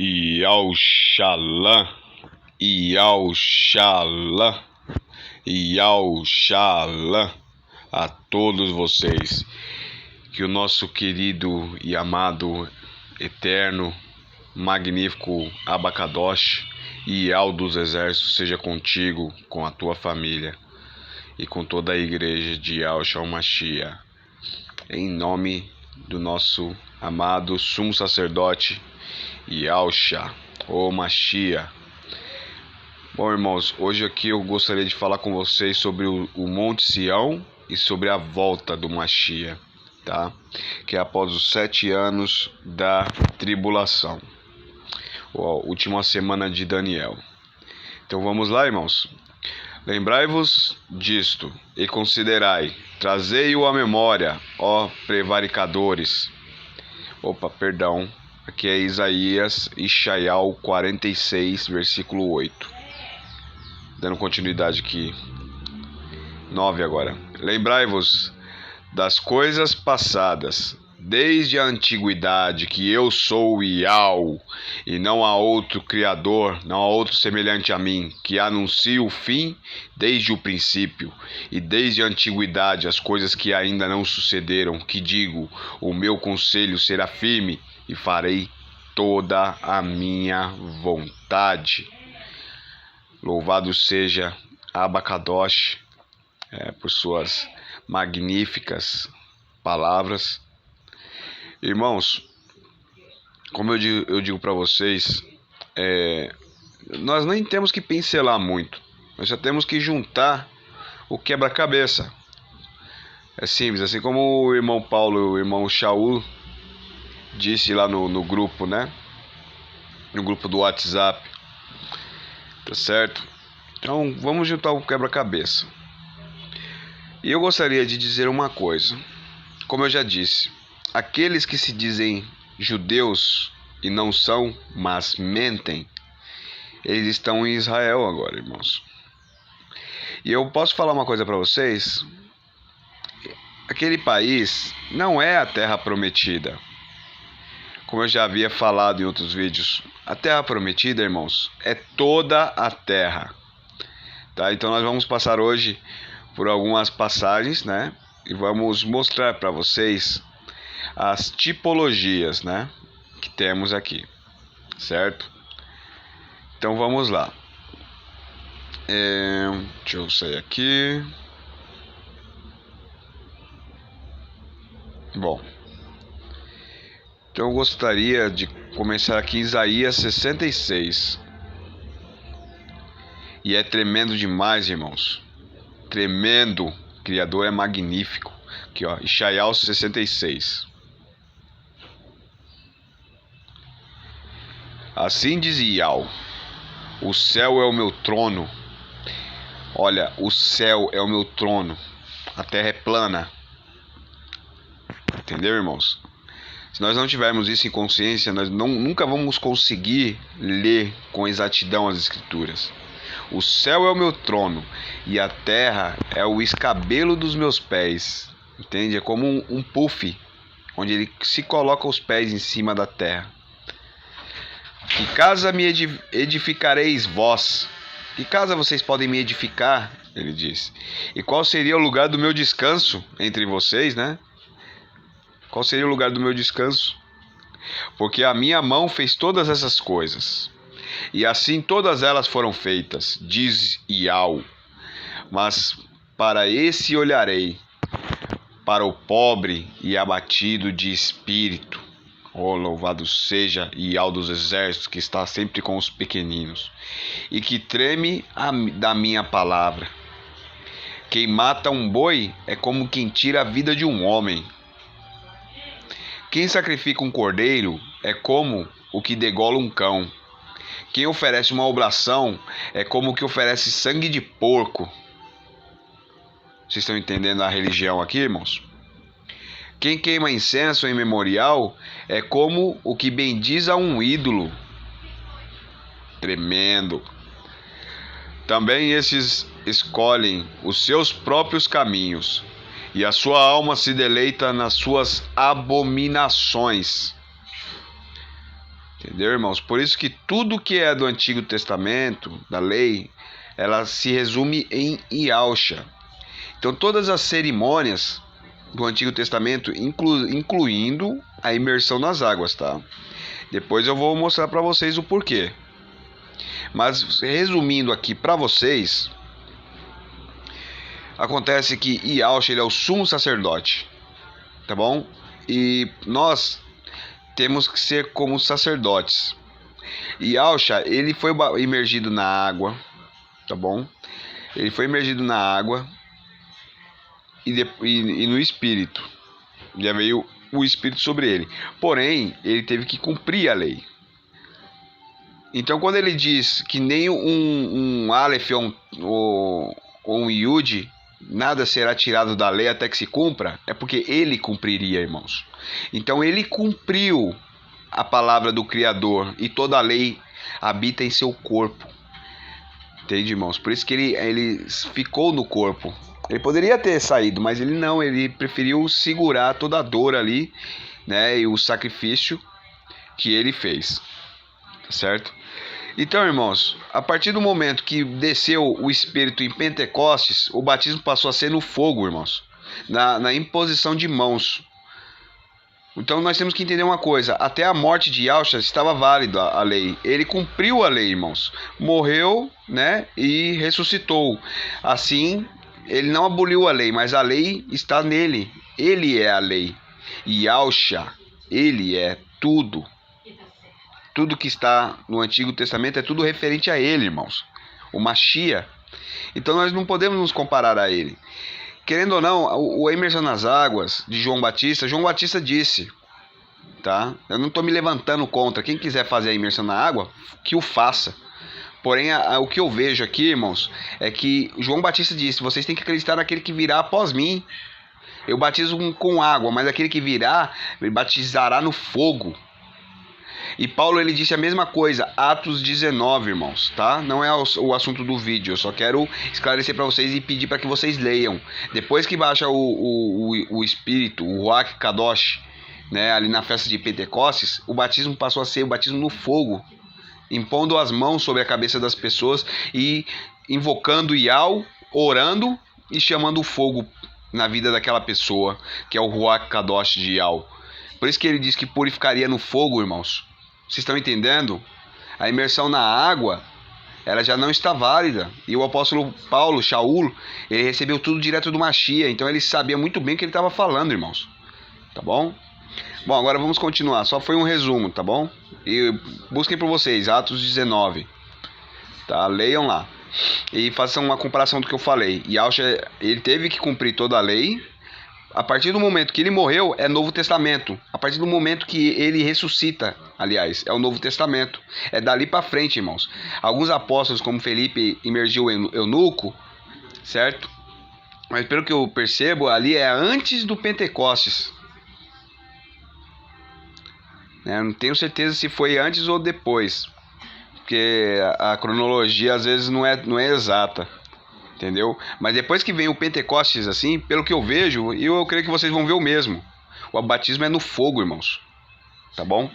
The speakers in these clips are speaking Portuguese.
Yauxalã, Yauxalã, Yauxalã a todos vocês. Que o nosso querido e amado, eterno, magnífico Abacadosh e Yau dos Exércitos seja contigo, com a tua família e com toda a igreja de Yahushua Mashiach. Em nome do nosso amado sumo sacerdote Yahushua, o Mashiach. Bom, irmãos, hoje aqui eu gostaria de falar com vocês sobre o Monte Sião e sobre a volta do Mashiach, tá? Que é após os 7 anos da tribulação, a última semana de Daniel. Então vamos lá, irmãos. Lembrai-vos disto e considerai, trazei-o à memória, ó prevaricadores. Aqui é Isaías, Ishaial 46, versículo 8. Dando continuidade aqui. 9 agora. Lembrai-vos das coisas passadas, desde a antiguidade, que eu sou o Yau, e não há outro Criador, não há outro semelhante a mim, que anuncio o fim desde o princípio, e desde a antiguidade as coisas que ainda não sucederam, que digo, o meu conselho será firme, e farei toda a minha vontade. Louvado seja Abacadosh por suas magníficas palavras. Irmãos, como eu digo para vocês, nós nem temos que pincelar muito, nós só temos que juntar o quebra-cabeça. É simples, assim como o irmão Paulo e o irmão Shaul disse lá no grupo, né? No grupo do WhatsApp, tá certo? Então vamos juntar o quebra-cabeça. E eu gostaria de dizer uma coisa, como eu já disse. Aqueles que se dizem judeus e não são, mas mentem, eles estão em Israel agora, irmãos. E eu posso falar uma coisa para vocês: aquele país não é a terra prometida. Como eu já havia falado em outros vídeos, a terra prometida, irmãos, é toda a terra. Tá? Então nós vamos passar hoje por algumas passagens, né? E vamos mostrar para vocês as tipologias, né, que temos aqui, certo? Então vamos lá. Deixa eu sair aqui. Bom, então eu gostaria de começar aqui em Isaías 66. E é tremendo demais, irmãos. Tremendo. O Criador é magnífico. Aqui, ó, Ishaial 66. Assim diz Yau: o céu é o meu trono. Olha, o céu é o meu trono. A terra é plana. Entendeu, irmãos? Se nós não tivermos isso em consciência, nós nunca vamos conseguir ler com exatidão as escrituras. O céu é o meu trono e a terra é o escabelo dos meus pés. Entende? É como um puff, onde ele se coloca os pés em cima da terra. Que casa me edificareis vós? Que casa vocês podem me edificar? Ele diz. E qual seria o lugar do meu descanso entre vocês, né? Qual seria o lugar do meu descanso? Porque a minha mão fez todas essas coisas, e assim todas elas foram feitas, diz Yau. Mas para esse olharei, para o pobre e abatido de espírito. Oh, louvado seja Yau dos Exércitos, que está sempre com os pequeninos, e que treme da minha palavra. Quem mata um boi é como quem tira a vida de um homem. Quem sacrifica um cordeiro é como o que degola um cão. Quem oferece uma oblação é como o que oferece sangue de porco. Vocês estão entendendo a religião aqui, irmãos? Quem queima incenso em memorial é como o que bendiz a um ídolo. Tremendo. Também esses escolhem os seus próprios caminhos, e a sua alma se deleita nas suas abominações. Entendeu, irmãos? Por isso que tudo que é do Antigo Testamento, da lei, ela se resume em Yahshua. Então todas as cerimônias do Antigo Testamento, incluindo a imersão nas águas, tá? Depois eu vou mostrar para vocês o porquê. Mas resumindo aqui para vocês, acontece que Yahshua, ele é o sumo sacerdote, tá bom? E nós temos que ser como sacerdotes. Yahshua, ele foi imergido na água, tá bom? Ele foi imergido na água e no Espírito. Já veio o Espírito sobre ele. Porém, ele teve que cumprir a lei. Então, quando ele diz que nem um Aleph ou um Yud, nada será tirado da lei até que se cumpra, é porque ele cumpriria, irmãos. Então, ele cumpriu a palavra do Criador e toda a lei habita em seu corpo. Entende, irmãos? Por isso que ele ficou no corpo. Ele poderia ter saído, mas ele não. Ele preferiu segurar toda a dor ali, né? E o sacrifício que ele fez. Tá certo? Então, irmãos, a partir do momento que desceu o Espírito em Pentecostes, o batismo passou a ser no fogo, irmãos. Na imposição de mãos. Então nós temos que entender uma coisa. Até a morte de Yahshua estava válida a lei. Ele cumpriu a lei, irmãos. Morreu, né? E ressuscitou. Assim, ele não aboliu a lei, mas a lei está nele. Ele é a lei. E Yahshua, ele é tudo. Tudo que está no Antigo Testamento é tudo referente a ele, irmãos. O Mashiach. Então nós não podemos nos comparar a ele. Querendo ou não, a imersão nas águas de João Batista disse, tá? Eu não estou me levantando contra. Quem quiser fazer a imersão na água, que o faça. Porém, o que eu vejo aqui, irmãos, é que João Batista disse, vocês têm que acreditar naquele que virá após mim. Eu batizo com água, mas aquele que virá, ele batizará no fogo. E Paulo, ele disse a mesma coisa, Atos 19, irmãos, tá? Não é o assunto do vídeo, eu só quero esclarecer para vocês e pedir para que vocês leiam. Depois que baixa o Espírito, o Ruach Kadosh, né, ali na festa de Pentecostes, o batismo passou a ser o batismo no fogo, impondo as mãos sobre a cabeça das pessoas e invocando Yahweh, orando e chamando o fogo na vida daquela pessoa, que é o Ruach Kadosh de Yahweh. Por isso que ele diz que purificaria no fogo, irmãos. Vocês estão entendendo? A imersão na água, ela já não está válida. E o apóstolo Paulo, Shaul, ele recebeu tudo direto do Mashiach. Então ele sabia muito bem o que ele estava falando, irmãos. Tá bom? Bom, agora vamos continuar. Só foi um resumo, tá bom? E busquem por vocês, Atos 19. Tá? Leiam lá. E façam uma comparação do que eu falei. Yahshua, ele teve que cumprir toda a lei. A partir do momento que ele morreu, é Novo Testamento. A partir do momento que ele ressuscita, aliás, é o Novo Testamento. É dali para frente, irmãos. Alguns apóstolos, como Felipe, imergiu eunuco, certo? Mas pelo que eu percebo, ali é antes do Pentecostes. Não tenho certeza se foi antes ou depois. Porque a cronologia às vezes não é exata. Entendeu? Mas depois que vem o Pentecostes, assim, pelo que eu vejo, eu creio que vocês vão ver o mesmo. O batismo é no fogo, irmãos. Tá bom?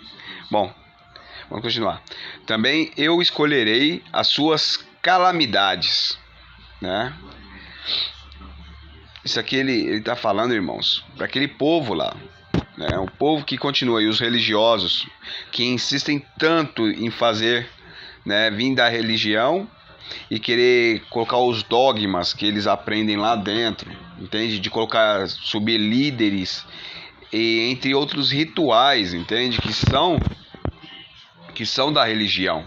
Bom, vamos continuar. Também eu escolherei as suas calamidades, né? Isso aqui ele tá falando, irmãos, para aquele povo lá, né? O povo que continua, e os religiosos, que insistem tanto em fazer, né, vir da religião e querer colocar os dogmas que eles aprendem lá dentro, entende? De colocar, subir líderes, e entre outros rituais, entende? Que são da religião.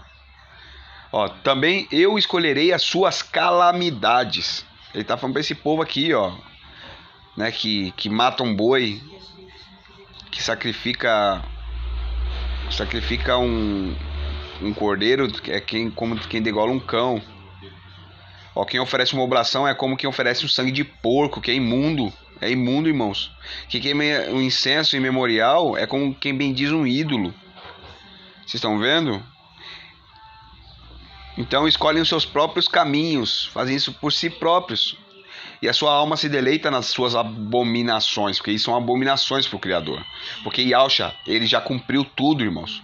Ó, também eu escolherei as suas calamidades. Ele tá falando para esse povo aqui, ó, né? Que mata um boi, que sacrifica um cordeiro, é como quem degola um cão. Ó, quem oferece uma oblação é como quem oferece o sangue de porco, que é imundo. É imundo, irmãos. Quem queima um incenso em memorial é como quem bendiz um ídolo. Vocês estão vendo? Então escolhem os seus próprios caminhos, fazem isso por si próprios. E a sua alma se deleita nas suas abominações, porque isso são abominações para o Criador. Porque Yahshua, ele já cumpriu tudo, irmãos.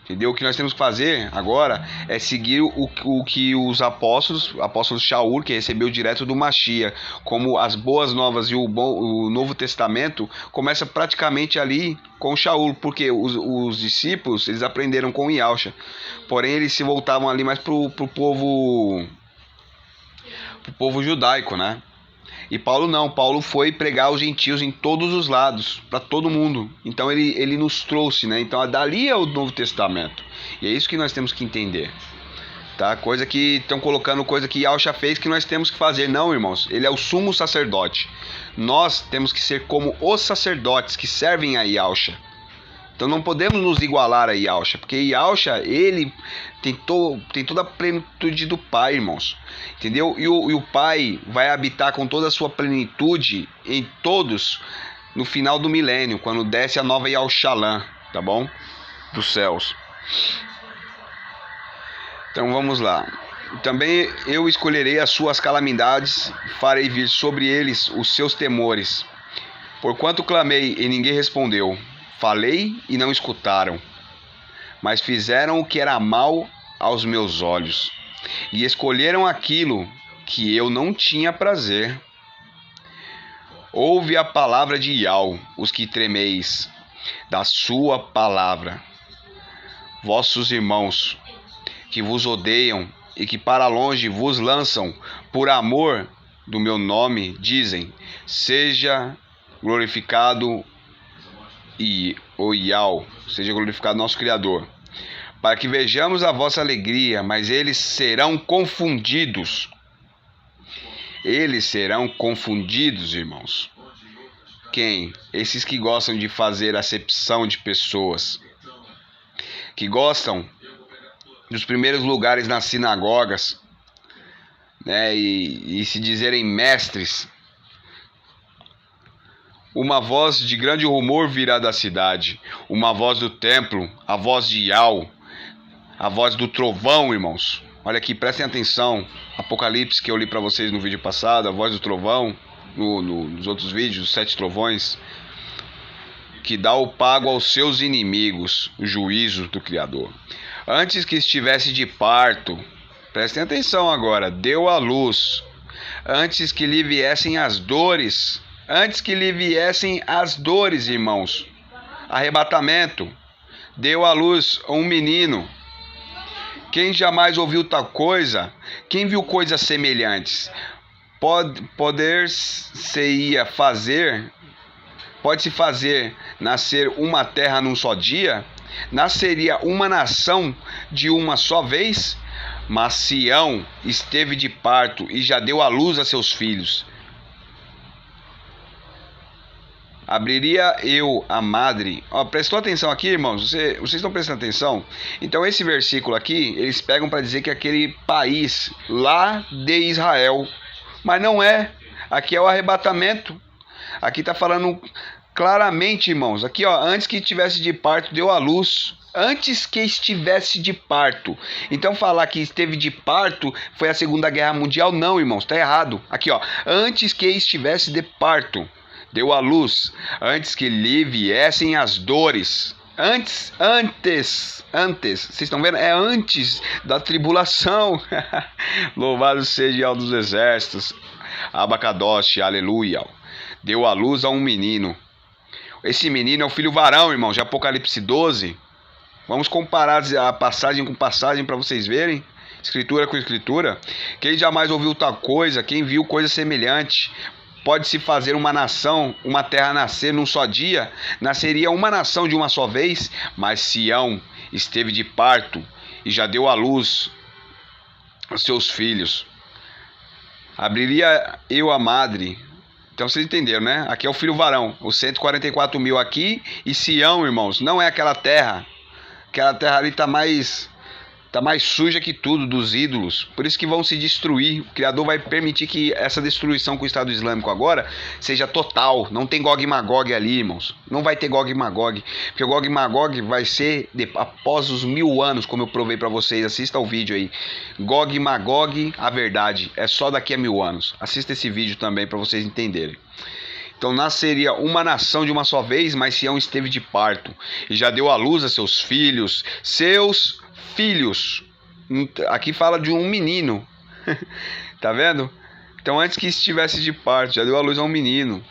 Entendeu? O que nós temos que fazer agora é seguir o que os apóstolos Shaul, que recebeu direto do Mashiach, como as boas novas e o Novo Testamento, começa praticamente ali com Shaul, porque os discípulos, eles aprenderam com Yahusha, porém eles se voltavam ali mais pro povo judaico, né? E Paulo não, Paulo foi pregar aos gentios em todos os lados, para todo mundo. Então ele nos trouxe, né? Então dali é o Novo Testamento. E é isso que nós temos que entender. Tá? Coisa que estão colocando, coisa que Yahusha fez que nós temos que fazer. Não, irmãos, ele é o sumo sacerdote. Nós temos que ser como os sacerdotes que servem a Yahusha. Então não podemos nos igualar a Yahusha, porque Yahusha, ele tem toda a plenitude do Pai, irmãos. Entendeu? E o Pai vai habitar com toda a sua plenitude em todos no final do milênio, quando desce a nova Yahushalã, tá bom? Dos céus. Então vamos lá. Também eu escolherei as suas calamidades, farei vir sobre eles os seus temores. Porquanto clamei e ninguém respondeu, falei e não escutaram, mas fizeram o que era mal aos meus olhos, e escolheram aquilo que eu não tinha prazer. Ouve a palavra de Yahweh, os que tremeis da sua palavra. Vossos irmãos, que vos odeiam e que para longe vos lançam por amor do meu nome, dizem, seja glorificado e o Yahweh, seja glorificado nosso Criador, para que vejamos a vossa alegria, mas eles serão confundidos. Eles serão confundidos, irmãos. Quem? Esses que gostam de fazer acepção de pessoas, que gostam dos primeiros lugares nas sinagogas, né, e se dizerem mestres. Uma voz de grande rumor virá da cidade, uma voz do templo, a voz de Yahweh, a voz do trovão, irmãos. Olha aqui, prestem atenção, Apocalipse que eu li para vocês no vídeo passado, a voz do trovão, nos outros vídeos, os 7 trovões, que dá o pago aos seus inimigos, o juízo do Criador. Antes que estivesse de parto, prestem atenção agora, deu à luz, antes que lhe viessem as dores, irmãos, arrebatamento, deu à luz um menino. Quem jamais ouviu tal coisa? Quem viu coisas semelhantes? Pode-se fazer nascer uma terra num só dia? Nasceria uma nação de uma só vez? Mas Sião esteve de parto e já deu à luz a seus filhos. Abriria eu a madre. Prestou atenção aqui, irmãos? Vocês estão prestando atenção? Então esse versículo aqui, eles pegam para dizer que é aquele país lá de Israel. Mas não é. Aqui é o arrebatamento. Aqui está falando claramente, irmãos. Aqui, ó, antes que estivesse de parto, deu à luz. Antes que estivesse de parto. Então falar que esteve de parto foi a Segunda Guerra Mundial? Não, irmãos, está errado. Aqui, ó, antes que estivesse de parto, deu à luz, antes que lhe viessem as dores. Antes, vocês estão vendo? É antes da tribulação. Louvado seja o dos exércitos. Abacadosh, aleluia. Deu à luz a um menino. Esse menino é o filho varão, irmão, de Apocalipse 12. Vamos comparar a passagem com passagem para vocês verem. Escritura com escritura. Quem jamais ouviu tal coisa, quem viu coisa semelhante? Pode-se fazer uma nação, uma terra nascer num só dia? Nasceria uma nação de uma só vez? Mas Sião esteve de parto e já deu à luz aos seus filhos. Abriria eu a madre. Então vocês entenderam, né? Aqui é o filho varão, os 144 mil aqui. E Sião, irmãos, não é aquela terra. Aquela terra ali está mais suja que tudo dos ídolos. Por isso que vão se destruir. O Criador vai permitir que essa destruição com o Estado Islâmico agora seja total. Não tem Gog e Magog ali, irmãos. Não vai ter Gog e Magog. Porque o Gog e Magog vai ser após os 1000 anos, como eu provei para vocês. Assista o vídeo aí. Gog e Magog, a verdade, é só daqui a 1000 anos. Assista esse vídeo também para vocês entenderem. Então nasceria uma nação de uma só vez, mas Sião esteve de parto, e já deu à luz a seus filhos. Seus filhos. Aqui fala de um menino. Tá vendo? Então antes que estivesse de parto, já deu à luz a um menino.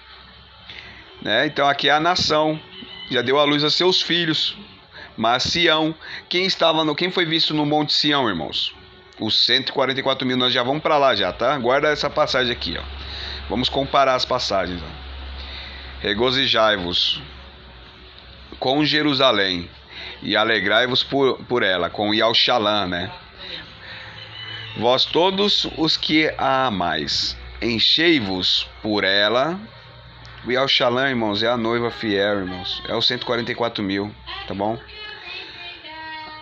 Né? Então aqui é a nação. Já deu à luz a seus filhos. Mas Sião, quem foi visto no Monte Sião, irmãos? Os 144 mil, nós já vamos para lá já, tá? Guarda essa passagem aqui, ó. Vamos comparar as passagens, ó. Regozijai-vos com Jerusalém e alegrai-vos por ela, com Yalxalã, né? Vós todos os que a amais, enchei-vos por ela. O Yalxalã, irmãos, é a noiva fiel, irmãos. É os 144 mil, tá bom?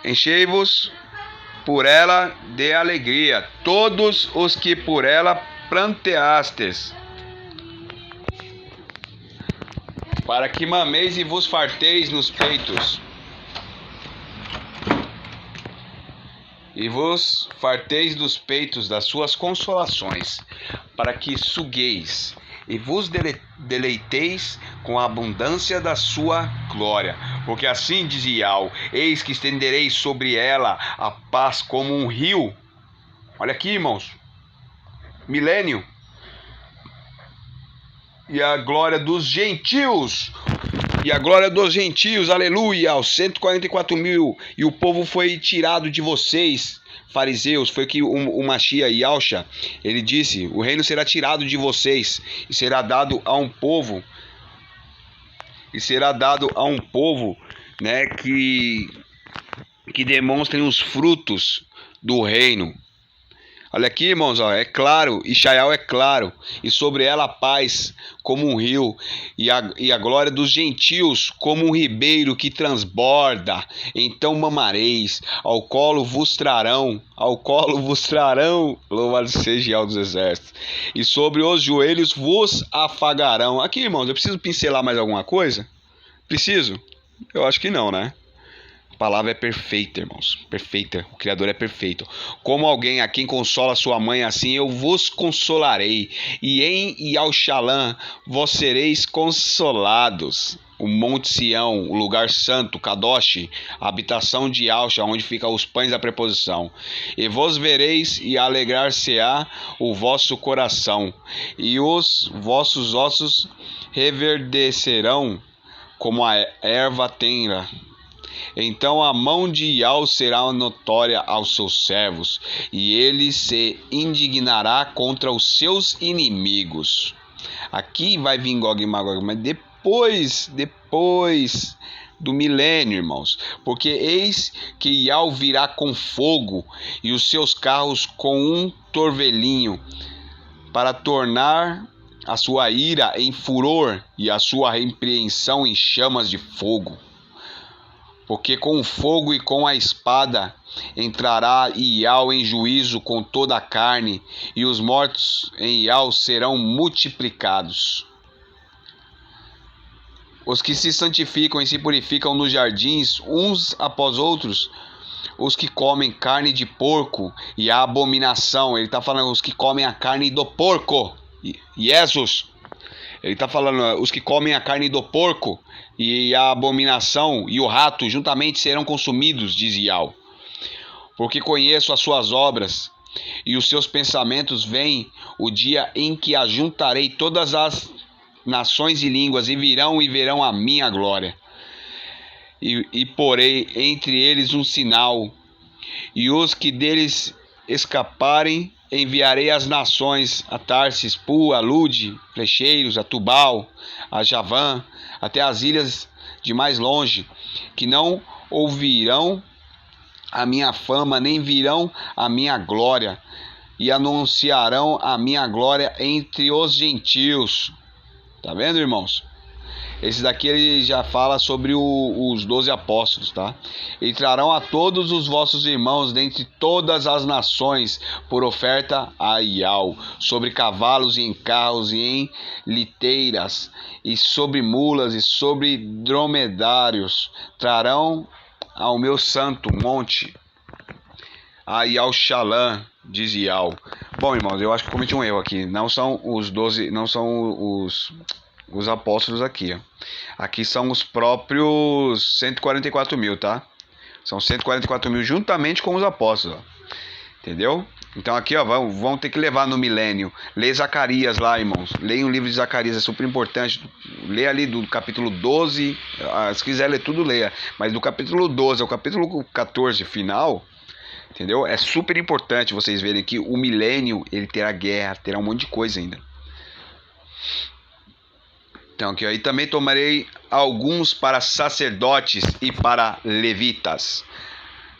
Enchei-vos por ela de alegria, todos os que por ela planteastes, para que mameis e vos farteis nos peitos, e vos farteis dos peitos das suas consolações, para que sugueis e vos deleiteis com a abundância da sua glória. Porque assim diz Iau: eis que estenderei sobre ela a paz como um rio. Olha aqui, irmãos, milênio. E a glória dos gentios, aleluia, aos 144 mil, e o povo foi tirado de vocês, fariseus. Foi que o Mashiach, Yalxa, ele disse: o reino será tirado de vocês, e será dado a um povo, né, que demonstrem os frutos do reino. Olha aqui, irmãos, ó, é claro, Ishaial é claro, e sobre ela a paz como um rio, e a glória dos gentios como um ribeiro que transborda. Então mamareis, ao colo vos trarão, louvado seja Yahweh dos exércitos, e sobre os joelhos vos afagarão. Aqui, irmãos, eu preciso pincelar mais alguma coisa? Preciso? Eu acho que não, né? A palavra é perfeita, irmãos, perfeita. O Criador é perfeito. Como alguém a quem consola sua mãe, assim eu vos consolarei, e em Yalxalã vós sereis consolados. O Monte Sião, o lugar santo, Kadosh, a habitação de Yalxa, onde ficam os pães da preposição. E vos vereis e alegrar-se-á o vosso coração, e os vossos ossos reverdecerão como a erva tenra. Então a mão de Iau será notória aos seus servos, e ele se indignará contra os seus inimigos. Aqui vai vir Gog e Magog, mas depois do milênio, irmãos. Porque eis que Iau virá com fogo, e os seus carros com um torvelinho, para tornar a sua ira em furor, e a sua repreensão em chamas de fogo. Porque com o fogo e com a espada entrará Iau em juízo com toda a carne, e os mortos em Iau serão multiplicados. Os que se santificam e se purificam nos jardins, uns após outros, os que comem carne de porco e a abominação. Ele está falando os que comem a carne do porco. Jesus. Ele está falando os que comem a carne do porco e a abominação e o rato juntamente serão consumidos, diz Iau. Porque conheço as suas obras e os seus pensamentos. Vem o dia em que ajuntarei todas as nações e línguas, e verão a minha glória. E porei entre eles um sinal, e os que deles escaparem enviarei às nações, a Tarsis, Pua, Lude, Flecheiros, a Tubal, a Javã, até as ilhas de mais longe, que não ouvirão a minha fama, nem virão a minha glória, e anunciarão a minha glória entre os gentios. Tá vendo, irmãos? Esse daqui ele já fala sobre os 12 apóstolos, tá? E trarão a todos os vossos irmãos dentre todas as nações por oferta a Iau, sobre cavalos e em carros e em liteiras, e sobre mulas e sobre dromedários. Trarão ao meu santo monte a Yalxalã, diz Iau. Bom, irmãos, eu acho que cometi um erro aqui. Não são os 12, não são os os apóstolos aqui, ó. Aqui são os próprios 144 mil, tá? São 144 mil juntamente com os apóstolos, ó. Entendeu? Então aqui, ó, vão ter que levar no milênio. Lê Zacarias lá, irmãos. Leia o livro de Zacarias, é super importante. Lê ali do capítulo 12. Se quiser ler tudo, leia. Mas do capítulo 12 ao capítulo 14 final, entendeu? É super importante vocês verem que o milênio, ele terá guerra, terá um monte de coisa ainda. Então aqui, ó, e também tomarei alguns para sacerdotes e para levitas.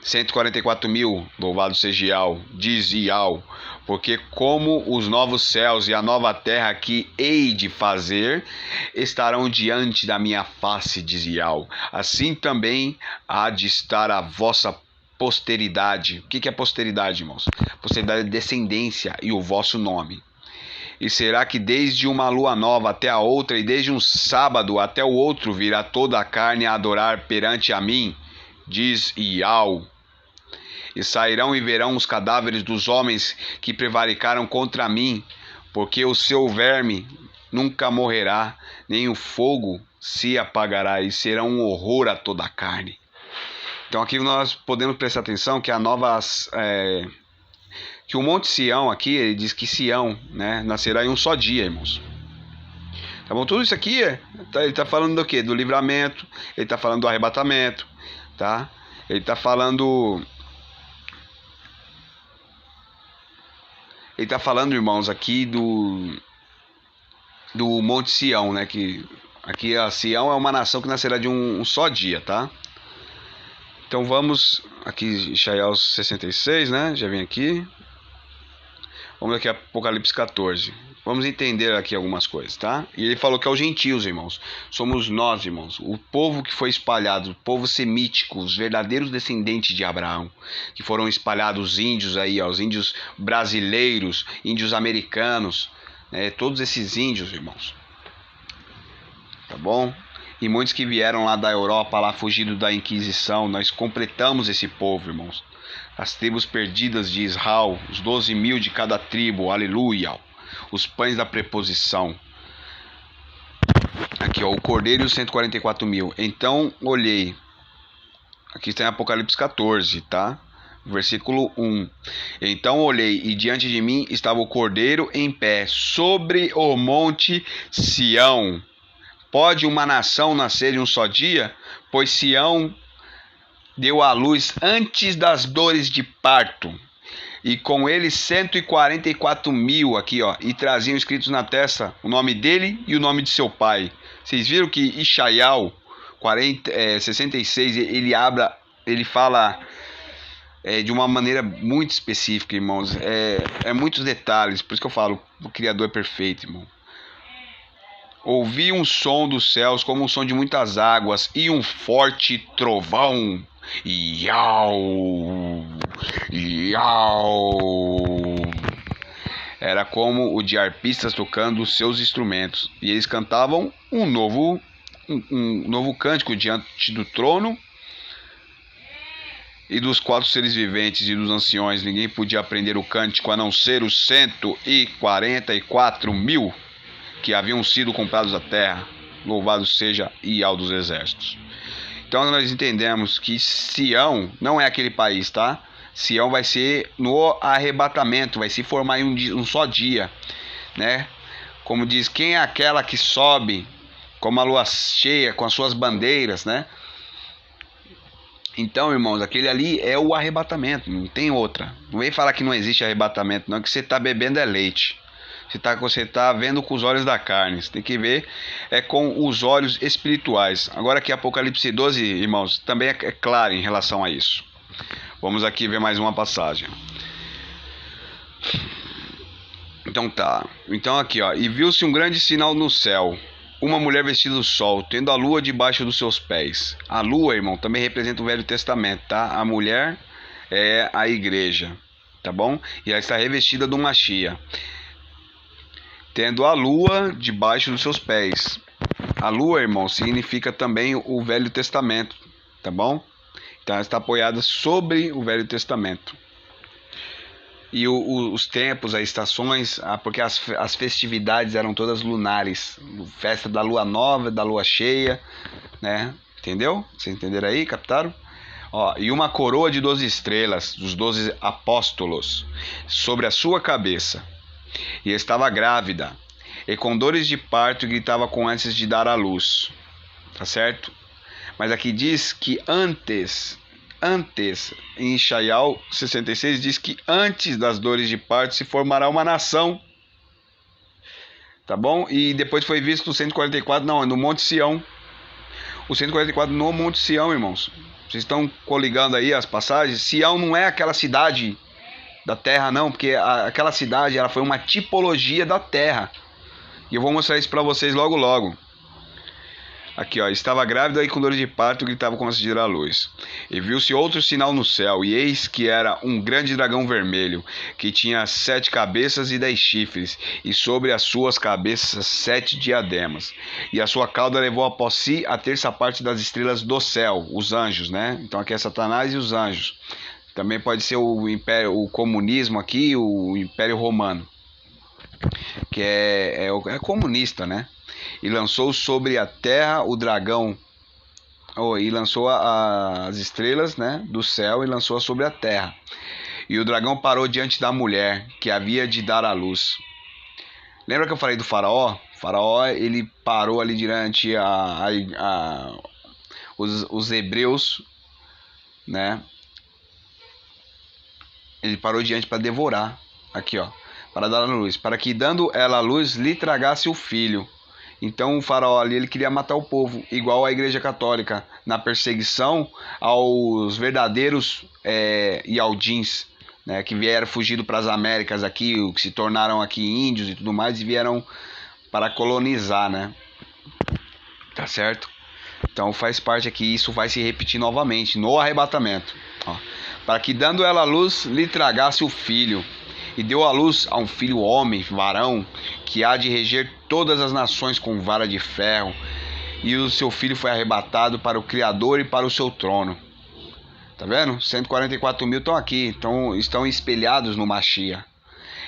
144 mil, louvado seja Iau, diz Iau, porque como os novos céus e a nova terra que hei de fazer estarão diante da minha face, diz Iau, assim também há de estar a vossa posteridade. O que é posteridade, irmãos? Posteridade é descendência e o vosso nome. E será que desde uma lua nova até a outra, e desde um sábado até o outro, virá toda a carne a adorar perante a mim, diz Iau. E sairão e verão os cadáveres dos homens que prevaricaram contra mim, porque o seu verme nunca morrerá, nem o fogo se apagará, e será um horror a toda a carne. Então aqui nós podemos prestar atenção que que o Monte Sião aqui, ele diz que Sião, né, nascerá em um só dia, irmãos. Tá bom? Tudo isso aqui, ele está falando do quê? Do livramento, ele está falando do arrebatamento, tá? Ele está falando... Ele está falando, irmãos, aqui do Monte Sião, né? Que aqui a Sião é uma nação que nascerá de um só dia, tá? Então vamos aqui, Isaías 66, né? Já vem aqui. Vamos aqui a Apocalipse 14. Vamos entender aqui algumas coisas, tá? E ele falou que é os gentios, irmãos. Somos nós, irmãos. O povo que foi espalhado, o povo semítico, os verdadeiros descendentes de Abraão. Que foram espalhados, os índios aí, ó, os índios brasileiros, índios americanos. Todos esses índios, irmãos. Tá bom? E muitos que vieram lá da Europa, lá fugindo da Inquisição. Nós completamos esse povo, irmãos. As tribos perdidas de Israel, os 12 mil de cada tribo, aleluia. Os pães da preposição. Aqui, ó, o cordeiro e os 144 mil. Então, olhei. Aqui está em Apocalipse 14, tá? Versículo 1. Então olhei, e diante de mim estava o cordeiro em pé, sobre o monte Sião. Pode uma nação nascer em um só dia? Pois Sião deu à luz antes das dores de parto. E com ele 144 mil aqui, ó, e traziam escritos na testa o nome dele e o nome de seu pai. Vocês viram que Ishaial 66, ele fala de uma maneira muito específica, irmãos. É muitos detalhes, por isso que eu falo, o Criador é perfeito, irmão. Ouvi um som dos céus como um som de muitas águas e um forte trovão. Iau, iau. Era como o de arpistas tocando os seus instrumentos. E eles cantavam um novo cântico diante do trono e dos 4 seres viventes e dos anciões. Ninguém podia aprender o cântico a não ser os 144 mil que haviam sido comprados da terra. Louvado seja Iau dos exércitos. Então nós entendemos que Sião não é aquele país, tá? Sião vai ser no arrebatamento, vai se formar em um só dia, né? Como diz, quem é aquela que sobe como a lua cheia com as suas bandeiras, né? Então, irmãos, aquele ali é o arrebatamento, não tem outra. Não vem falar que não existe arrebatamento, não, que você está bebendo é leite. Você tá vendo com os olhos da carne. Você tem que ver com os olhos espirituais. Agora aqui Apocalipse 12, irmãos, também é claro em relação a isso. Vamos aqui ver mais uma passagem. Então tá. Então aqui, ó. E viu-se um grande sinal no céu. Uma mulher vestida do sol, tendo a lua debaixo dos seus pés. A lua, irmão, também representa o Velho Testamento, tá? A mulher é a igreja, tá bom? E ela está revestida de uma chia, tendo a lua debaixo dos seus pés. A lua, irmão, significa também o Velho Testamento, tá bom? Então ela está apoiada sobre o Velho Testamento. E os tempos, as estações, porque as festividades eram todas lunares. Festa da lua nova, da lua cheia, né? Entendeu? Vocês entenderam aí? Captaram? Ó, e uma coroa de 12 estrelas, dos 12 apóstolos, sobre a sua cabeça. E estava grávida, e com dores de parto gritava com antes de dar à luz. Tá certo? Mas aqui diz que antes, em Ishaial 66, diz que antes das dores de parto se formará uma nação. Tá bom? E depois foi visto no 144, não, no Monte Sião. O 144 no Monte Sião, irmãos. Vocês estão coligando aí as passagens? Sião não é aquela cidade da terra, não, porque aquela cidade ela foi uma tipologia da terra. E eu vou mostrar isso para vocês logo logo. Aqui, ó, estava grávida e com dores de parto gritava como se diera a luz. E viu-se outro sinal no céu, e eis que era um grande dragão vermelho, que tinha 7 cabeças e 10 chifres, e sobre as suas cabeças 7 diademas. E a sua cauda levou após si a terça parte das estrelas do céu, os anjos, né? Então aqui é Satanás e os anjos. Também pode ser o império, o comunismo aqui, o Império Romano, que é comunista, né? E lançou sobre a terra o dragão, e lançou as estrelas, né, do céu e lançou sobre a terra. E o dragão parou diante da mulher que havia de dar à luz. Lembra que eu falei do faraó? O faraó, ele parou ali diante os hebreus, né? Ele parou diante para devorar. Aqui, ó, para dar à luz, para que dando ela à luz lhe tragasse o filho. Então o faraó ali, ele queria matar o povo, igual a Igreja Católica, na perseguição aos verdadeiros Yaldins, né, que vieram fugido para as Américas aqui, que se tornaram aqui índios e tudo mais, e vieram para colonizar, né? Tá certo? Então faz parte aqui, isso vai se repetir novamente no arrebatamento. Ó, para que dando ela à luz lhe tragasse o filho. E deu à luz a um filho homem, varão, que há de reger todas as nações com vara de ferro. E o seu filho foi arrebatado para o Criador e para o seu trono. Tá vendo? 144 mil estão aqui, estão espelhados no Machia.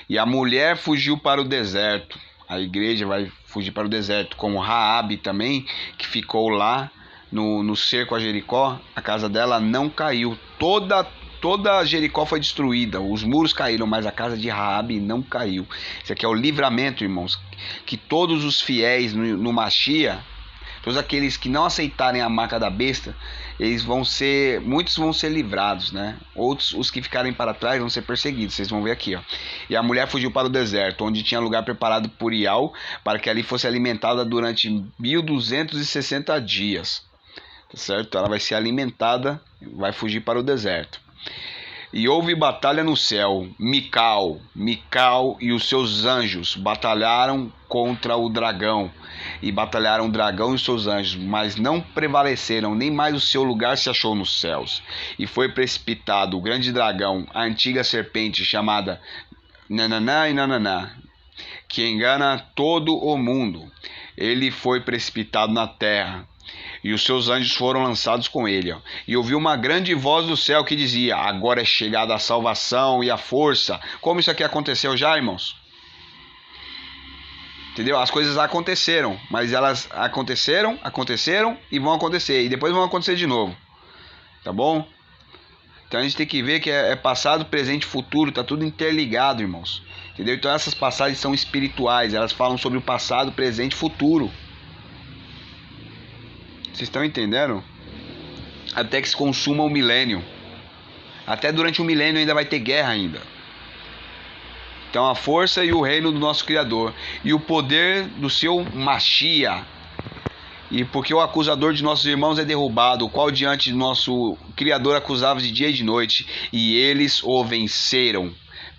E a mulher fugiu para o deserto. A igreja vai fugir para o deserto, como Raabe também, que ficou lá no cerco a Jericó. A casa dela não caiu. Toda Jericó foi destruída, os muros caíram, mas a casa de Raabe não caiu. Isso aqui é o livramento, irmãos, que todos os fiéis no Machia, todos aqueles que não aceitarem a marca da besta, muitos vão ser livrados, né? Outros, os que ficarem para trás, vão ser perseguidos. Vocês vão ver aqui, ó. E a mulher fugiu para o deserto, onde tinha lugar preparado por Ial, para que ali fosse alimentada durante 1260 dias. Tá certo? Ela vai ser alimentada, vai fugir para o deserto. E houve batalha no céu. Mical e os seus anjos batalharam contra o dragão. E batalharam o dragão e os seus anjos, mas não prevaleceram, nem mais o seu lugar se achou nos céus. E foi precipitado o grande dragão, a antiga serpente chamada Nananá e Nananá, que engana todo o mundo. Ele foi precipitado na terra. E os seus anjos foram lançados com ele. E ouviu uma grande voz do céu que dizia: agora é chegada a salvação e a força. Como isso aqui aconteceu já, irmãos? Entendeu? As coisas aconteceram, mas elas aconteceram e vão acontecer. E depois vão acontecer de novo. Tá bom? Então a gente tem que ver que é passado, presente e futuro. Tá tudo interligado, irmãos. Entendeu? Então essas passagens são espirituais. Elas falam sobre o passado, presente e futuro. Vocês estão entendendo? Até que se consuma o milênio. Até durante o milênio ainda vai ter guerra ainda. Então a força e o reino do nosso Criador. E o poder do seu Machia. E porque o acusador de nossos irmãos é derrubado, o qual diante do nosso Criador acusava de dia e de noite. E eles o venceram.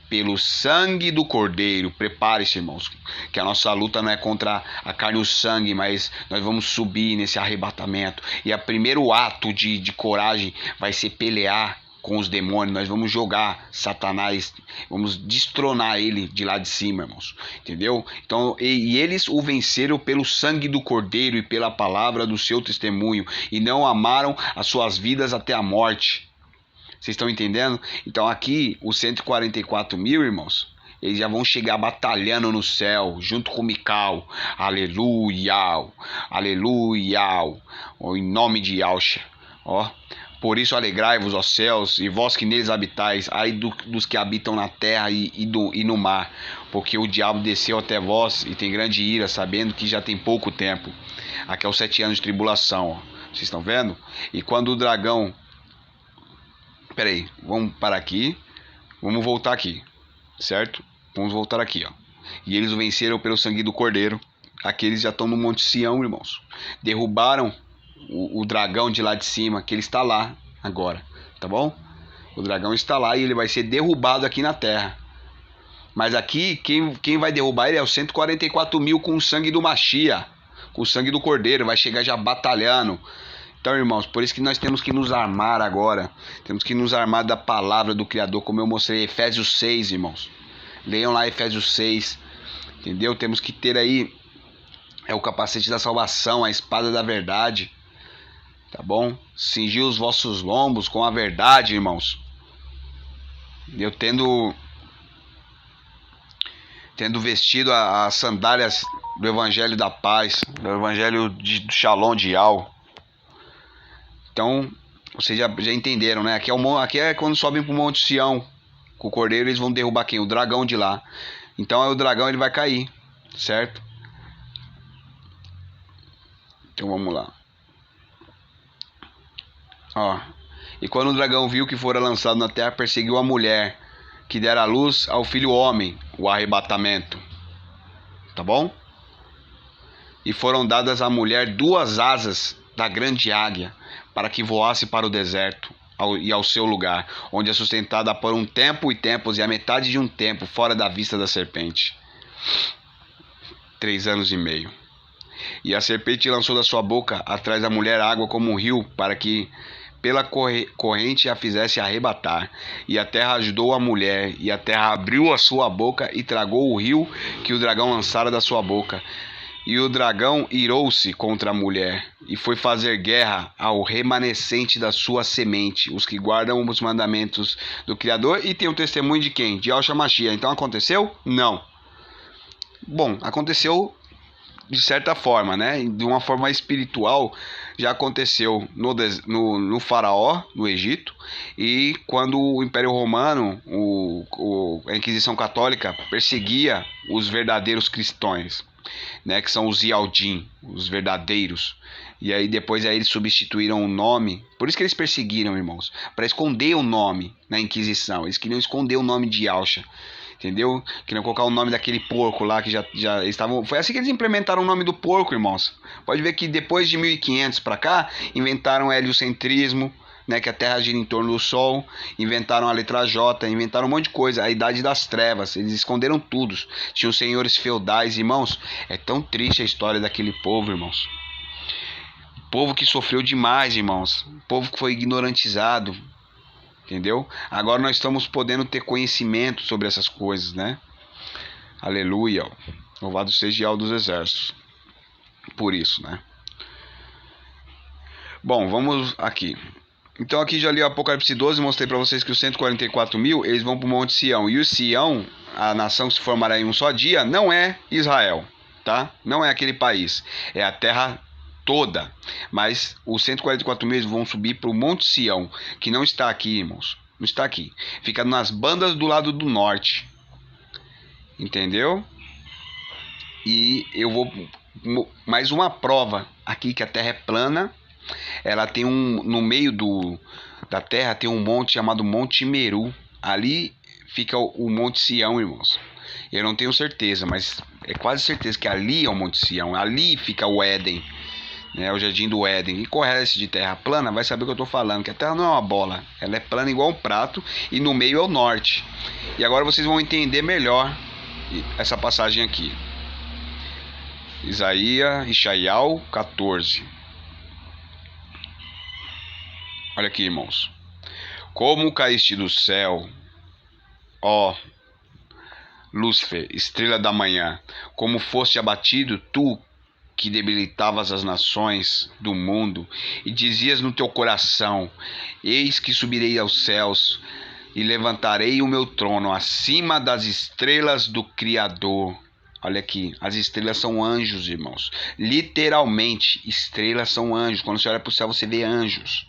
Pelo sangue do Cordeiro. Prepare-se, irmãos, que a nossa luta não é contra a carne e o sangue, mas nós vamos subir nesse arrebatamento. E o primeiro ato de coragem vai ser pelear com os demônios. Nós vamos jogar Satanás, vamos destronar ele de lá de cima, irmãos. Entendeu? Então, e eles o venceram pelo sangue do Cordeiro e pela palavra do seu testemunho. E não amaram as suas vidas até a morte. Vocês estão entendendo? Então aqui, os 144 mil, irmãos, eles já vão chegar batalhando no céu, junto com Mical. Aleluia, aleluia, em nome de Yahshua. Ó, por isso alegrai-vos, ó céus, e vós que neles habitais, ai dos que habitam na terra e no mar, porque o diabo desceu até vós e tem grande ira, sabendo que já tem pouco tempo. Aqui é os 7 anos de tribulação, ó. Vocês estão vendo? E quando o dragão... Peraí, vamos parar aqui. Vamos voltar aqui, certo? Vamos voltar aqui, ó. E eles o venceram pelo sangue do Cordeiro. Aqueles já estão no Monte Sião, irmãos. Derrubaram o dragão de lá de cima, que ele está lá agora, tá bom? O dragão está lá e ele vai ser derrubado aqui na terra. Mas aqui, quem vai derrubar ele é os 144 mil com o sangue do Machia, com o sangue do Cordeiro. Vai chegar já batalhando. Então, irmãos, por isso que nós temos que nos armar agora. Temos que nos armar da palavra do Criador, como eu mostrei, Efésios 6, irmãos. Leiam lá Efésios 6, entendeu? Temos que ter aí o capacete da salvação, a espada da verdade, tá bom? Cingir os vossos lombos com a verdade, irmãos. Eu tendo vestido as sandálias do Evangelho da Paz, do Evangelho do Shalom de Yah. Então, vocês já entenderam, né? Aqui é quando sobem para o Monte Sião. Com o Cordeiro eles vão derrubar quem? O dragão de lá. Então o dragão ele vai cair, certo? Então vamos lá. Ó. E quando o dragão viu que fora lançado na terra, perseguiu a mulher que dera à luz ao filho homem, o arrebatamento. Tá bom? E foram dadas à mulher 2 asas da grande águia, para que voasse para o deserto e ao seu lugar, onde é sustentada por um tempo e tempos, e a metade de um tempo, fora da vista da serpente. 3 anos e meio. E a serpente lançou da sua boca atrás da mulher água como um rio, para que pela corrente a fizesse arrebatar. E a terra ajudou a mulher, e a terra abriu a sua boca e tragou o rio que o dragão lançara da sua boca. E o dragão irou-se contra a mulher, e foi fazer guerra ao remanescente da sua semente, os que guardam os mandamentos do Criador e tem o testemunho de quem? De Yahshua Mashiach. Então aconteceu? Não. Bom, aconteceu de certa forma, né? De uma forma espiritual, já aconteceu no faraó, no Egito, e quando o Império Romano, a Inquisição Católica, perseguia os verdadeiros cristãos, né, que são os Yaldim, os verdadeiros. E aí depois eles substituíram o nome. Por isso que eles perseguiram, irmãos, para esconder o nome na Inquisição. Eles queriam esconder o nome de Yahshua, entendeu? Queriam colocar o nome daquele porco lá que já estavam. Foi assim que eles implementaram o nome do porco, irmãos. Pode ver que depois de 1500 para cá inventaram o heliocentrismo, né, que a Terra gira em torno do Sol, inventaram a letra J, inventaram um monte de coisa, a Idade das Trevas, eles esconderam tudo. Tinham senhores feudais, irmãos. É tão triste a história daquele povo, irmãos. Povo que sofreu demais, irmãos. Povo que foi ignorantizado, entendeu? Agora nós estamos podendo ter conhecimento sobre essas coisas, né? Aleluia. Louvado seja Yahweh dos exércitos. Por isso, né? Bom, vamos aqui. Então aqui já li o Apocalipse 12, mostrei para vocês que os 144 mil, eles vão para o Monte Sião. E o Sião, a nação que se formará em um só dia, não é Israel, tá? Não é aquele país, é a terra toda. Mas os 144 mil vão subir para o Monte Sião, que não está aqui, irmãos. Não está aqui. Fica nas bandas do lado do norte. Entendeu? E eu vou... mais uma prova aqui que a terra é plana. Ela tem no meio da terra tem um monte chamado Monte Meru. Ali fica o Monte Sião, irmãos. Eu não tenho certeza, mas é quase certeza que ali é o Monte Sião. Ali fica o Éden, né, o Jardim do Éden. E conhece de terra plana vai saber o que eu estou falando, que a terra não é uma bola. Ela é plana igual um prato e no meio é o norte. E agora vocês vão entender melhor essa passagem aqui. Ishaial 14. Olha aqui, irmãos. Como caíste do céu, ó Lúcifer, estrela da manhã, como foste abatido, tu que debilitavas as nações do mundo, e dizias no teu coração: eis que subirei aos céus, e levantarei o meu trono acima das estrelas do Criador. Olha aqui, as estrelas são anjos, irmãos. Literalmente, estrelas são anjos. Quando você olha para o céu, você vê anjos.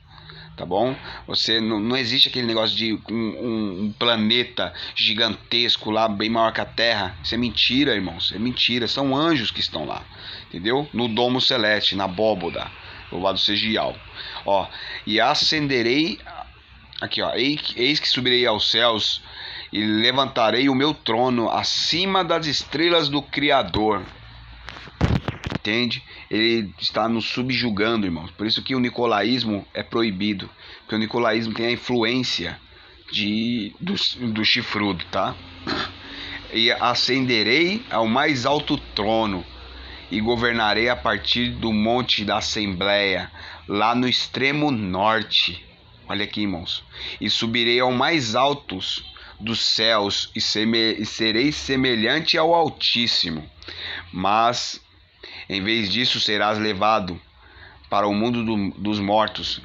Tá bom? Você não existe aquele negócio de um planeta gigantesco lá, bem maior que a Terra. Isso é mentira, irmãos. É mentira. São anjos que estão lá. Entendeu? No domo celeste, na abóboda. Louvado seja Yahweh. Ó, e ascenderei. Aqui, ó. Eis que subirei aos céus e levantarei o meu trono acima das estrelas do Criador. Entende? Ele está nos subjugando, irmãos. Por isso que o nicolaísmo é proibido. Porque o nicolaísmo tem a influência do chifrudo, tá? E ascenderei ao mais alto trono e governarei a partir do monte da Assembleia, lá no extremo norte. Olha aqui, irmãos. E subirei ao mais altos dos céus e serei semelhante ao Altíssimo. Mas em vez disso, serás levado para o mundo dos mortos,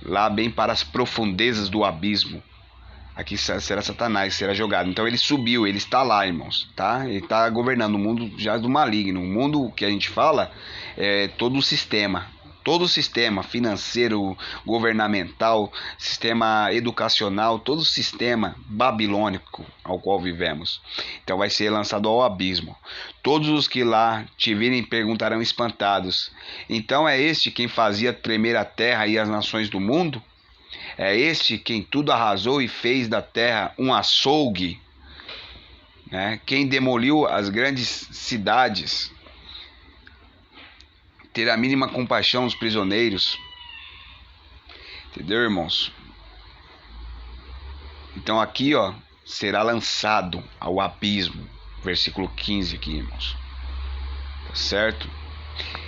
lá bem para as profundezas do abismo. Aqui será Satanás, será jogado. Então ele subiu, ele está lá, irmãos, tá? Ele está governando o mundo já do maligno. O mundo que a gente fala é todo o sistema. Todo o sistema financeiro, governamental, sistema educacional, todo o sistema babilônico ao qual vivemos. Então vai ser lançado ao abismo. Todos os que lá te virem perguntarão espantados: então é este quem fazia tremer a terra e as nações do mundo? É este quem tudo arrasou e fez da terra um açougue? Né? Quem demoliu as grandes cidades? Ter a mínima compaixão dos prisioneiros. Entendeu, irmãos? Então aqui, ó, será lançado ao abismo. Versículo 15 aqui, irmãos. Tá certo?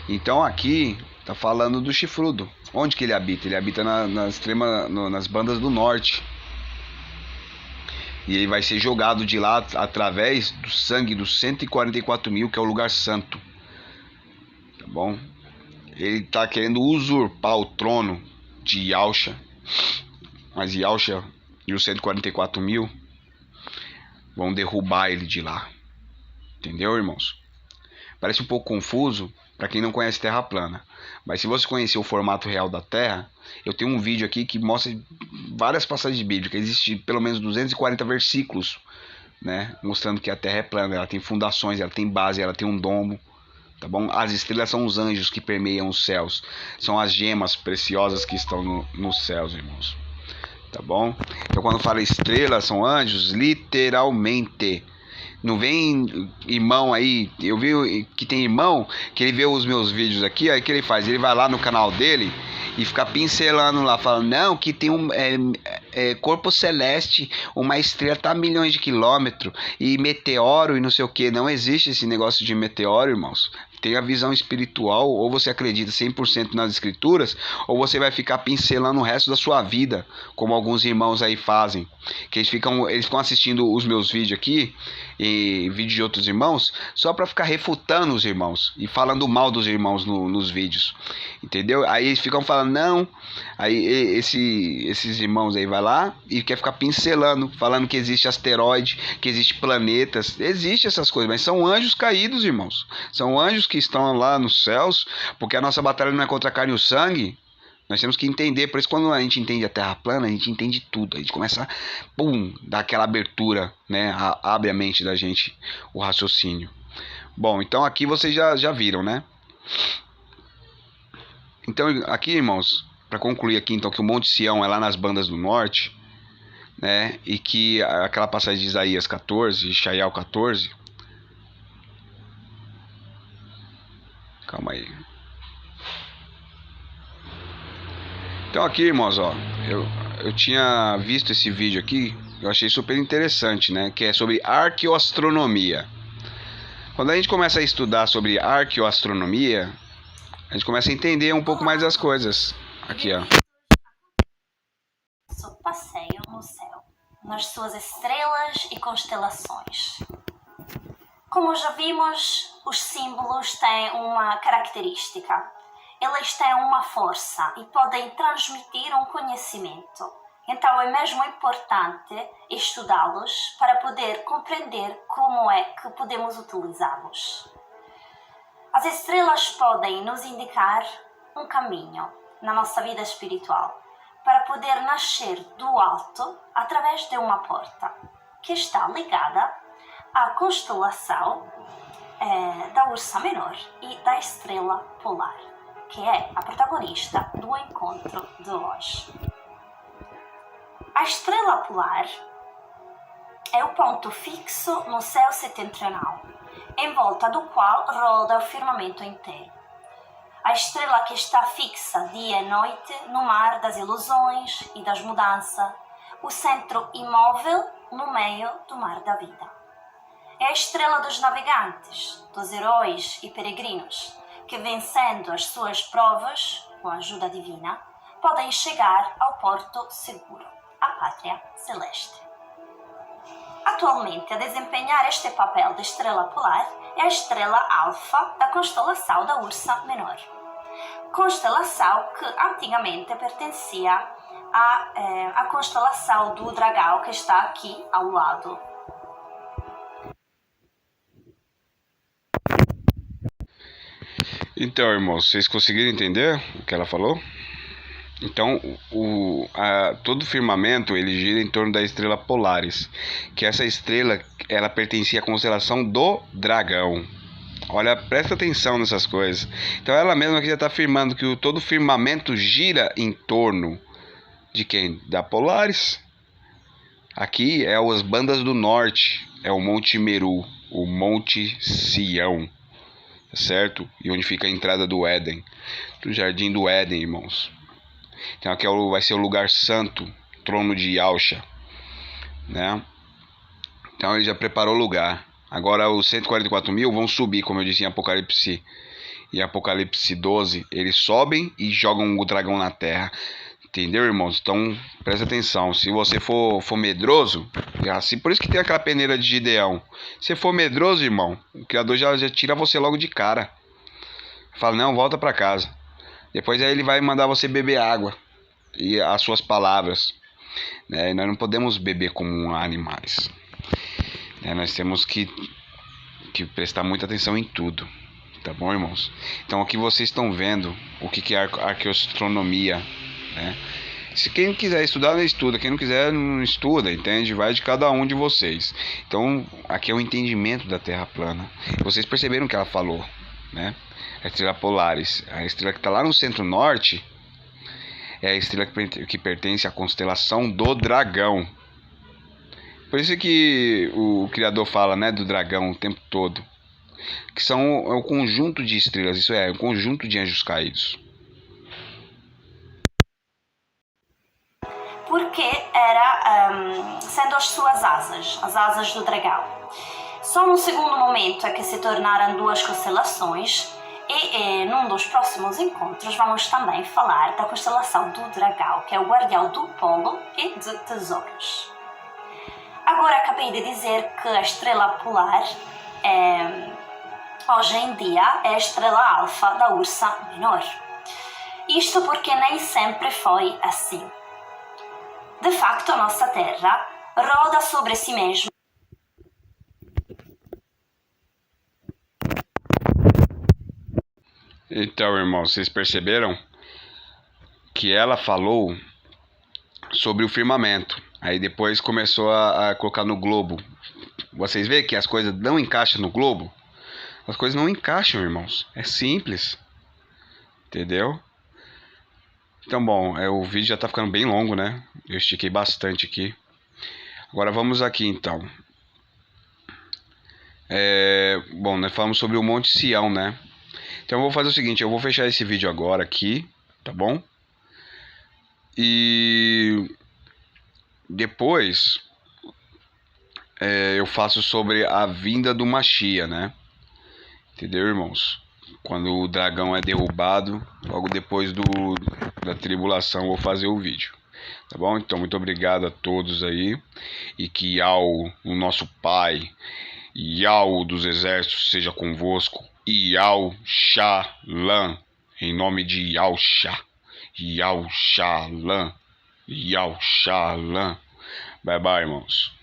Então aqui tá falando do chifrudo. Onde que ele habita? Ele habita nas bandas do norte. E ele vai ser jogado de lá através do sangue dos 144 mil, que é o lugar santo. Tá bom? Ele está querendo usurpar o trono de Yahusha, mas Yahusha e os 144 mil vão derrubar ele de lá. Entendeu, irmãos? Parece um pouco confuso para quem não conhece Terra plana, mas se você conhecer o formato real da Terra, eu tenho um vídeo aqui que mostra várias passagens bíblicas. Existe pelo menos 240 versículos, né, mostrando que a Terra é plana. Ela tem fundações, ela tem base, ela tem um domo. Tá bom? As estrelas são os anjos que permeiam os céus. São as gemas preciosas que estão nos céus, irmãos. Tá bom? Então quando fala estrelas, são anjos, literalmente. Não vem irmão aí. Eu vi que tem irmão que ele vê os meus vídeos aqui. Aí o que ele faz? Ele vai lá no canal dele e fica pincelando lá, falando: não, que tem um corpo celeste, uma estrela tá a milhões de quilômetros, e meteoro e não sei o que. Não existe esse negócio de meteoro, irmãos. Tem a visão espiritual. Ou você acredita 100% nas escrituras, ou você vai ficar pincelando o resto da sua vida, como alguns irmãos aí fazem, que eles ficam assistindo os meus vídeos aqui e vídeos de outros irmãos, só para ficar refutando os irmãos e falando mal dos irmãos nos vídeos, entendeu? Aí eles ficam falando: não, aí esses irmãos aí vai lá e quer ficar pincelando, falando que existe asteroide, que existe planetas. Existe essas coisas, mas são anjos caídos, irmãos. São anjos que estão lá nos céus, porque a nossa batalha não é contra a carne e o sangue. Nós temos que entender. Por isso, quando a gente entende a Terra plana, a gente entende tudo. A gente começa a dar aquela abertura, né? Abre a mente da gente, o raciocínio. Bom, então aqui vocês já viram, né? Então aqui, irmãos, para concluir aqui, então, que o Monte Sião é lá nas bandas do norte, né? E que aquela passagem de Isaías 14, Ishaiel 14... Calma aí. Então aqui, irmãos, ó, eu tinha visto esse vídeo aqui, eu achei super interessante, né? Que é sobre arqueoastronomia. Quando a gente começa a estudar sobre arqueoastronomia, a gente começa a entender um pouco mais as coisas. Aqui, ó. Passeiam no céu, nas suas estrelas e constelações. Como já vimos, os símbolos têm uma característica. Eles têm uma força e podem transmitir um conhecimento. Então é mesmo importante estudá-los para poder compreender como é que podemos utilizá-los. As estrelas podem nos indicar um caminho na nossa vida espiritual para poder nascer do alto através de uma porta que está ligada à constelação da Ursa Menor e da Estrela Polar, que é a protagonista do encontro de hoje. A Estrela Polar é o ponto fixo no céu setentrional, em volta do qual roda o firmamento inteiro. A estrela que está fixa dia e noite no mar das ilusões e das mudanças, o centro imóvel no meio do mar da vida. É a estrela dos navegantes, dos heróis e peregrinos, que vencendo as suas provas, com a ajuda divina, podem chegar ao porto seguro, a pátria celeste. Atualmente, a desempenhar este papel de estrela polar é a estrela alfa da constelação da Ursa Menor. Constelação que antigamente pertencia à constelação do Dragão, que está aqui ao lado. Então, irmãos, vocês conseguiram entender o que ela falou? Então, todo o firmamento ele gira em torno da estrela Polaris, que essa estrela ela pertencia à constelação do Dragão. Olha, presta atenção nessas coisas. Então, ela mesma que já está afirmando que todo o firmamento gira em torno de quem? Da Polaris. Aqui é as bandas do norte, é o Monte Meru, o Monte Sião, certo? E onde fica a entrada do Éden, do Jardim do Éden, irmãos. Então aqui vai ser o lugar santo, trono de Yahusha, né? Então ele já preparou o lugar. Agora os 144 mil vão subir, como eu disse em Apocalipse. Em Apocalipse 12, eles sobem e jogam o dragão na terra. Entendeu, irmãos? Então presta atenção. Se você for medroso, assim, por isso que tem aquela peneira de Gideão. Se for medroso, irmão, o Criador já tira você logo de cara. Fala, não, volta para casa. Depois aí ele vai mandar você beber água e as suas palavras, né? Nós não podemos beber como animais, né? Nós temos que prestar muita atenção em tudo, tá bom, irmãos? Então aqui vocês estão vendo o que é arqueoastronomia, né? Se quem quiser estudar, não estuda. Quem não quiser, não estuda, entende? Vai de cada um de vocês. Então aqui é o entendimento da Terra plana. Vocês perceberam o que ela falou, né? A estrela Polaris, a estrela que está lá no centro-norte, é a estrela que pertence à constelação do Dragão. Por isso que o Criador fala, né, do dragão o tempo todo. Que é um conjunto de estrelas, isso é, um conjunto de anjos caídos. Porque era sendo as suas asas, as asas do dragão. Só no segundo momento é que se tornaram duas constelações. E num dos próximos encontros vamos também falar da constelação do Dragão, que é o guardião do polo e de tesouros. Agora acabei de dizer que a estrela polar hoje em dia é a estrela alfa da Ursa Menor. Isto porque nem sempre foi assim. De facto, a nossa Terra roda sobre si mesma. Então, irmãos, vocês perceberam que ela falou sobre o firmamento. Aí depois começou a colocar no globo. Vocês veem que as coisas não encaixam no globo? As coisas não encaixam, irmãos. É simples. Entendeu? Então, bom, o vídeo já tá ficando bem longo, né? Eu estiquei bastante aqui. Agora vamos aqui, então. Bom, nós falamos sobre o Monte Sião, né? Então eu vou fazer o seguinte, eu vou fechar esse vídeo agora aqui, tá bom? E depois eu faço sobre a vinda do Mashiach, né? Entendeu, irmãos? Quando o dragão é derrubado, logo depois da tribulação, eu vou fazer o vídeo. Tá bom? Então, muito obrigado a todos aí. E que o nosso Pai Yau dos exércitos seja convosco. Yau Shalan. Em nome de Yausha. Yau Shalan. Yau Shalan. Bye bye, irmãos.